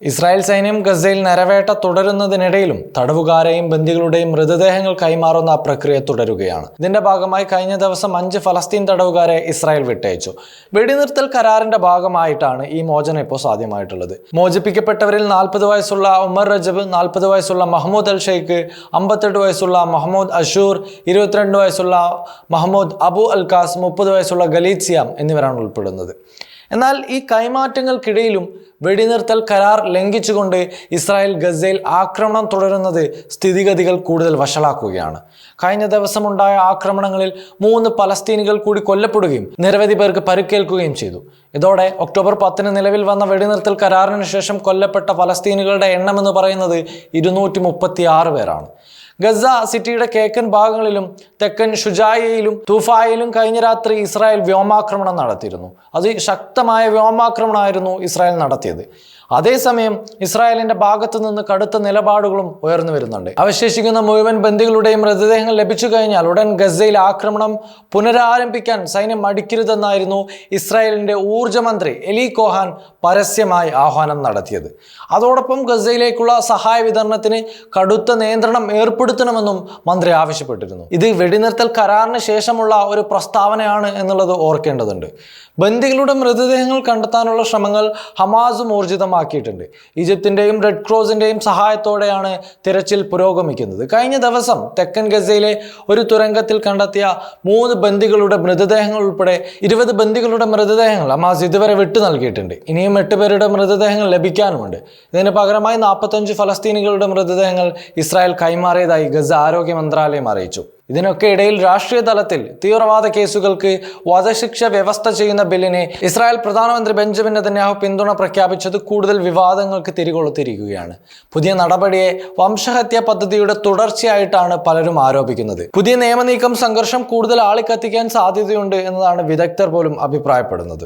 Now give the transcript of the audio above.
Israel സൈന്യം ഗസയിൽ നരവേട്ട തുടരുന്നതിനിടയിലും തടവുകാരെയും ബന്ദികളുടെയും മൃതദേഹങ്ങൾ കൈമാറുന്ന പ്രക്രിയ തുടരുകയാണ്. ഇതിന്റെ ഭാഗമായി കഴിഞ്ഞ ദിവസം 5 ഫലസ്തീൻ തടവുകാരെ ഇസ്രായേൽ വിട്ടയച്ചു. വെടിനിർത്തൽ കരാറിന്റെ ഭാഗമായിട്ടാണ് ഈ മോചനം ഇപ്പോൾ സാധ്യമായിട്ടുള്ളത്. മോചിപ്പിക്കപ്പെട്ടവരിൽ 40 വയസ്സുള്ള ഉമർ രജബ്, 40 വയസ്സുള്ള മഹ്മൂദ് അൽ ഷെയ്ഖ്, 58 വയസ്സുള്ള മഹ്മൂദ് അഷൂർ, 22 വയസ്സുള്ള മഹ്മൂദ് അബു അൽ ഖാസ്, 30 വയസ്സുള്ള ഖലീദ് സിയാം എന്നിവരാണ് ഉൾപ്പെടുന്നത്. എന്നാൽ ഈ കൈമാറ്റങ്ങൾക്കിടയിലും വെടിനിർത്തൽ കരാർ ലംഘിച്ചുകൊണ്ട് ഇസ്രായേൽ ഗസയിൽ ആക്രമണം തുടരുന്നത് സ്ഥിതിഗതികൾ കൂടുതൽ വഷളാക്കുകയാണ്. കഴിഞ്ഞ ദിവസമുണ്ടായ ആക്രമണങ്ങളിൽ 3 പലസ്തീനികൾ കൂടി കൊല്ലപ്പെടുകയും നിരവധി പേർക്ക് പരിക്കേൽക്കുകയും ചെയ്തു. ഇതോടെ ഒക്ടോബർ 10 നിലവിൽ വന്ന വെടിനിർത്തൽ കരാറിന് ശേഷം കൊല്ലപ്പെട്ട ഫലസ്തീനികളുടെ എണ്ണം എന്ന് പറയുന്നത് 236 പേരാണ്. ഗസ സിറ്റിയുടെ കിഴക്കൻ ഭാഗങ്ങളിലും തെക്കൻ ഷുജായിലും തൂഫായിലും കഴിഞ്ഞ രാത്രി ഇസ്രായേൽ വ്യോമാക്രമണം നടത്തിയിരുന്നു. അതിശക്തമായ വ്യോമാക്രമണമായിരുന്നു ഇസ്രായേൽ നടത്തിയത്. അതേസമയം ഇസ്രായേലിന്റെ ഭാഗത്തു നിന്ന് കടുത്ത നിലപാടുകളും ഉയർന്നു വരുന്നുണ്ട്. അവശേഷിക്കുന്ന മുഴുവൻ ബന്ദികളുടെയും മൃതദേഹങ്ങൾ ലഭിച്ചു കഴിഞ്ഞാൽ ഉടൻ ഗസയിൽ ആക്രമണം പുനരാരംഭിക്കാൻ സൈന്യം മടിക്കരുതെന്നായിരുന്നു ഇസ്രായേലിന്റെ ഊർജ്ജ മന്ത്രി എലി കോഹാൻ പരസ്യമായി ആഹ്വാനം നടത്തിയത്. അതോടൊപ്പം ഗസയിലേക്കുള്ള സഹായ വിതരണത്തിന് കടുത്ത നിയന്ത്രണം ഏർപ്പെടുത്തണമെന്നും മന്ത്രി ആവശ്യപ്പെട്ടിരുന്നു. ഇത് വെടിനിർത്തൽ കരാറിന് ശേഷമുള്ള ഒരു പ്രസ്താവനയാണ് എന്നുള്ളത് ഓർക്കേണ്ടതുണ്ട്. ബന്ദികളുടെ മൃതദേഹങ്ങൾ കണ്ടെത്താനുള്ള ശ്രമങ്ങൾ ഹമാസും ഊർജിതമാക്കിയിട്ടുണ്ട്. ഈജിപ്തിന്റെയും റെഡ് ക്രോസിന്റെയും സഹായത്തോടെയാണ് തിരച്ചിൽ പുരോഗമിക്കുന്നത്. കഴിഞ്ഞ ദിവസം തെക്കൻ ഗസയിലെ ഒരു തുരങ്കത്തിൽ കണ്ടെത്തിയ 3 ബന്ദികളുടെ മൃതദേഹങ്ങൾ ഉൾപ്പെടെ 20 ബന്ദികളുടെ മൃതദേഹങ്ങൾ ഹമാസ് ഇതുവരെ വിട്ടു നൽകിയിട്ടുണ്ട്. ഇനിയും 8 പേരുടെ മൃതദേഹങ്ങൾ ലഭിക്കാനുമുണ്ട്. ഇതിന് പകരമായി 45 ഫലസ്തീനികളുടെ മൃതദേഹങ്ങൾ ഇസ്രായേൽ കൈമാറിയതായി ഗസ ആരോഗ്യ മന്ത്രാലയം അറിയിച്ചു. ഇതിനൊക്കെ ഇടയിൽ രാഷ്ട്രീയ തലത്തിൽ തീവ്രവാദ കേസുകൾക്ക് വധശിക്ഷ വ്യവസ്ഥ ചെയ്യുന്ന ബില്ലിനെ ഇസ്രായേൽ പ്രധാനമന്ത്രി ബെഞ്ചമിൻ നെതന്യാഹു പിന്തുണ പ്രഖ്യാപിച്ചത് കൂടുതൽ വിവാദങ്ങൾക്ക് തിരികൊളുത്തിരിക്കുകയാണ്. പുതിയ നടപടിയെ വംശഹത്യാ പദ്ധതിയുടെ തുടർച്ചയായിട്ടാണ് പലരും ആരോപിക്കുന്നത്. പുതിയ നിയമനീക്കം സംഘർഷം കൂടുതൽ ആളിക്കത്തിക്കാൻ സാധ്യതയുണ്ട് എന്നതാണ് വിദഗ്ധർ പോലും അഭിപ്രായപ്പെടുന്നത്.